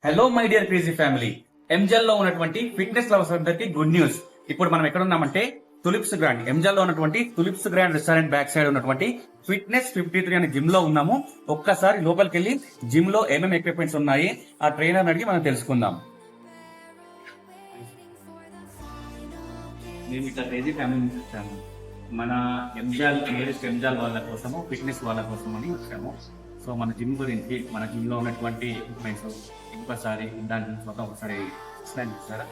Hello my dear crazy family. Angel లో ఉన్నటువంటి fitness lovers అందరికి గుడ్ న్యూస్. ఇప్పుడు మనం ఎక్కడ ఉన్నామంటే తులిప్స్ గ్రాండ్, ఎంజల్ లో ఉన్నటువంటి tulips grand restaurant back side ఉన్నటువంటి ఫిట్నెస్ 53 అనే జిమ్ లో ఉన్నాము. ఒక్కసారి లోపలికి వెళ్ళి జిమ్ లో ఏమేమి ఎక్విప్మెంట్స్ ఉన్నాయి ఆ ట్రైనర్ అడిగి మనం తెలుసుకుందాం. మేము ఇట్లా క్రేజీ ఫ్యామిలీ నుంచి వచ్చాము. మన ఎంజాల్ నియరెస్ట్ ఎంజాల్ వాళ్ళ కోసము, ఫిట్నెస్ వాళ్ళ కోసం అని వచ్చాము. సో మన జిమ్ గురించి, మన జిమ్ లో ఉన్నటువంటి ఎక్విప్మెంట్స్ ఇంకోసారి దాని గురించి మొత్తం ఒకసారి ఎక్స్ప్లెయిన్ చేస్తారా?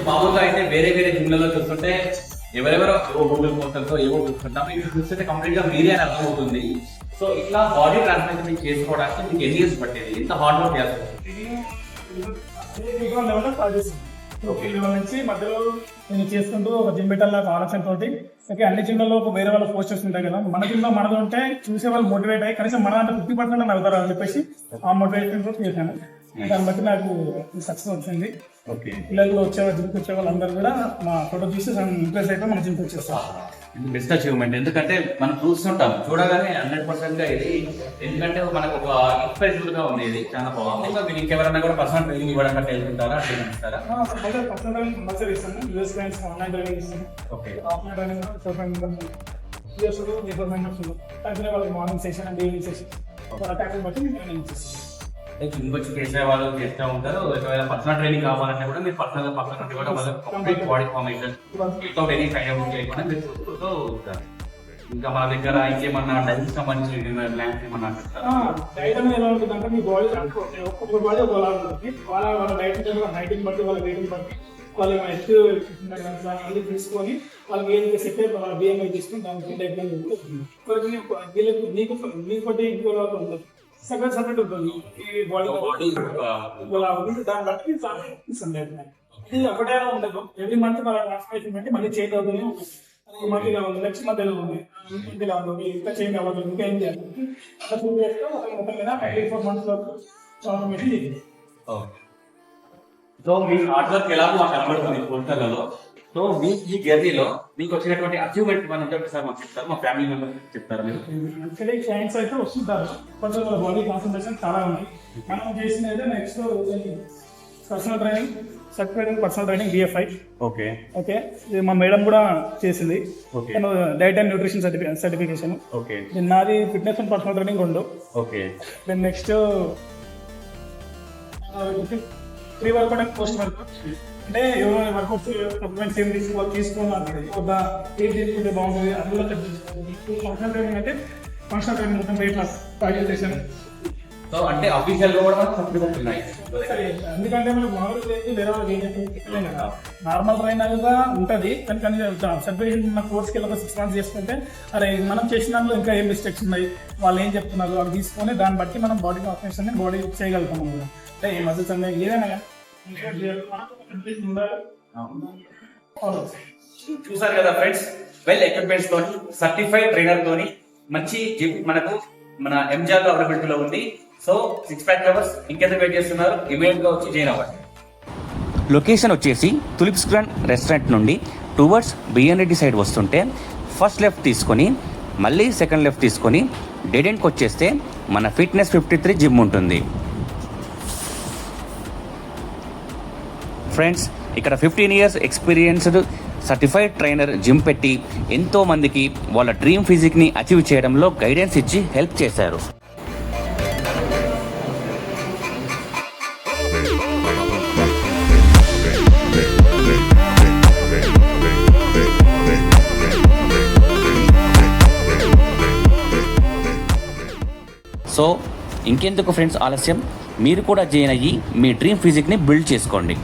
మామూలుగా అయితే వేరే వేరే జిమ్లలో చూస్తుంటే ఎవరెవరో గూగుల్ పోర్టల్తో ఏవో చూస్తుంటాం. ఇది చూస్తే కంప్లీట్ గా మీరే అని అర్థమవుతుంది. సో ఇట్లా బాడీ ట్రాన్స్ఫర్మేషన్ చేసుకోవడానికి మీకు ఎన్ని ఇయర్స్ పట్టేది, ఎంత హార్డ్ వర్క్ చేయాల్సి నుంచి మధ్యలో నేను చేసుకుంటూ ఒక జిమ్ పెట్టాలి ఆలోచన తోటి. ఓకే, అన్ని జిమ్లలో వేరే వాళ్ళ పోస్టర్స్ ఉంటాయి కదా, మన జిమ్ లో మనది ఉంటే చూసే వాళ్ళు మోటివేట్ అయ్యి కనీసం మన అంటే 50% అవుతారు అని చెప్పేసి ఆ మోటివేషన్ తోటి చేశాను. దాన్ని బట్టి నాకు సక్సెస్ వచ్చింది. పిల్లలు జిమ్కి వచ్చే వాళ్ళందరూ కూడా మా ఫోటో చూసి ఇంప్రెస్ అయితే మన జిమ్కి వచ్చేస్తారు. Best achievement. ఎందుకంటే మనం చూస్తుంటాం, చూడగానే 100% గా ఇది, ఎందుకంటే మనకు ఒక ఇన్స్పిరేషనల్ గా ఉంది. ఇది చాలా బాగుంది. ఇంకా మీరు ఇంకెవరన్నా కూడా పర్సనల్ ట్రైనింగ్ ఇవ్వడం కంటే వెళ్తుంటారా, ట్రైనింగ్ ఇస్తారా? పర్సనల్ ట్రైనింగ్ మంచిగా ఇస్తాను. యూఎస్ క్లయింట్స్ ఆన్లైన్ ట్రైనింగ్ ఇస్తాను. ఆఫ్లైన్ ట్రైనింగ్ వాళ్ళకి morning session and evening session ట్యాక్ని బట్టి మేము ట్రైనింగ్ ఇచ్చేస్తాం. జిమ్ వచ్చి చేసే వాళ్ళు చేస్తూ ఉంటారు. ఒకవేళ పర్సనల్ ట్రైనింగ్ కావాలంటే కూడా మీరు పర్సనల్ పక్కన కూడా complete body formation without any kind of చేయకుండా మీరు చూసుకుంటూ ఉంటారు. ఇంకా మన దగ్గర ఇంకేమన్నా డైట్ సంబంధించి ప్లాన్స్ ఏమన్నా డైట్ అనేది ఎలా ఉంటుందంటే మీ బాడీ ఒక్కొక్క బాడీ ఒకలా ఉంటుంది. వాళ్ళ డైట్ హైట్ని బట్టి, వాళ్ళ వెయిట్ని బట్టి, వాళ్ళ ఎత్తు అన్ని తీసుకొని వాళ్ళకి ఏం సెట్ అయితే వాళ్ళ బిఎంఐ తీసుకొని దానికి డైట్ మీకు బట్టి ఇంకో ఉంటుంది. సపరేట్ ఉంటుంది ఈ బాడీ ఇలా ఉంది. దాన్ని బట్టి ఇది ఒకటే ఉండదు. ఎవ్రీ మంత్ మన ట్రాన్స్ఫర్మేషన్ బట్టి మళ్ళీ చేంజ్ అవుతుంది. మంత్ ఇలా ఉంది, నెక్స్ట్ మంత్ ఎలా ఉంది, ఇలా ఉంది, ఇంకా చేంజ్ అవ్వదు, ఇంకా ఏం చేయాలి అట్లా చూసి చేస్తే మొత్తం మీద 4 months వరకు ట్రాన్స్ఫర్మేషన్ చేయాలి. సో మీ హార్డ్ వర్క్ ఎలాగో మాకు కనబడుతుంది పోస్టర్లలో. సో మీ ఈ జర్నీలో మీకు వచ్చినటువంటి అచీవ్మెంట్ మనం ఒకసారి మాకు చెప్తారు, మా ఫ్యామిలీ మెంబర్స్ చెప్తారు మీరు? ఇక్కడ క్లయింట్స్ అయితే వస్తుంటారు, కొంచెం వాళ్ళ బాడీ కాన్సన్ట్రేషన్ చాలా ఉన్నాయి. మనం చేసిన అయితే next personal training, certified personal training BFI. Okay, ఇది మా మేడం కూడా చేసింది. Diet and nutrition certification. నాది fitness and personal training 2. Then next pre workout and post workout. అంటే ఎవరైనా వర్కౌట్స్ సప్లిమెంట్స్ ఏం తీసుకున్నాను ఏం తీసుకుంటే బాగుంటుంది అందులో ఫంక్షనల్ ట్రైనింగ్. అంటే ఫంక్షనల్ ట్రైనింగ్ మొత్తం వెయిట్ లాస్ టార్గెట్ చేశాను. సో అంటే అఫీషియల్ గా కూడా సర్టిఫికెట్స్ ఉన్నాయి. ఎందుకంటే మనకు మామూలుగా వేరే వాళ్ళకి ఏం చెప్పలేదు కదా, నార్మల్ ట్రైనర్గా ఉంటుంది. కానీ సర్టిఫికేషన్ ఉన్న కోర్స్కి వెళ్ళి 6 months చేసుకుంటే అరే మనం చేసిన దాంట్లో ఇంకా ఏం మిస్టేక్స్ ఉన్నాయి, వాళ్ళు ఏం చెప్తున్నారు అది తీసుకొని దాన్ని బట్టి మనం బాడీ ఆపరేషన్ బాడీ చేయగలుగుతాం. అంటే ఈ మజిల్స్ అనేది ఏదైనా చూసారు కదా ఫ్రెండ్స్, వెల్ ఎక్విప్మెంట్స్ తోని, సర్టిఫైడ్ ట్రైనర్ తోని మంచి జిమ్ మనకు మన ఎంజాల్ లో అవైలబిలిటీలో ఉంది. సో 6 pack లవర్స్ ఇంకెంత వెయిట్ చేస్తున్నారు, ఇమీడియట్ గా వచ్చి జాయిన్ అవ్వండి. లొకేషన్ వచ్చేసి తులిప్స్ గ్రాండ్ రెస్టారెంట్ నుండి టువర్డ్స్ బిఎన్ రెడ్డి సైడ్ వస్తుంటే ఫస్ట్ లెఫ్ట్ తీసుకొని మళ్ళీ సెకండ్ లెఫ్ట్ తీసుకొని డెడ్ ఎండ్కి వచ్చేస్తే మన ఫిట్నెస్ 53 జిమ్ ఉంటుంది. ఫ్రెండ్స్, ఇక్కడ 15 years experienced certified trainer gym పెట్టి ఎంతో మందికి వాళ్ళ డ్రీమ్ ఫిజిక్ని అచీవ్ చేయడంలో గైడెన్స్ ఇచ్చి హెల్ప్ చేశారు. సో ఇంకెందుకు ఫ్రెండ్స్ ఆలస్యం, మీరు కూడా జాయిన్ అయ్యి మీ డ్రీమ్ ఫిజిక్ని బిల్డ్ చేసుకోండి.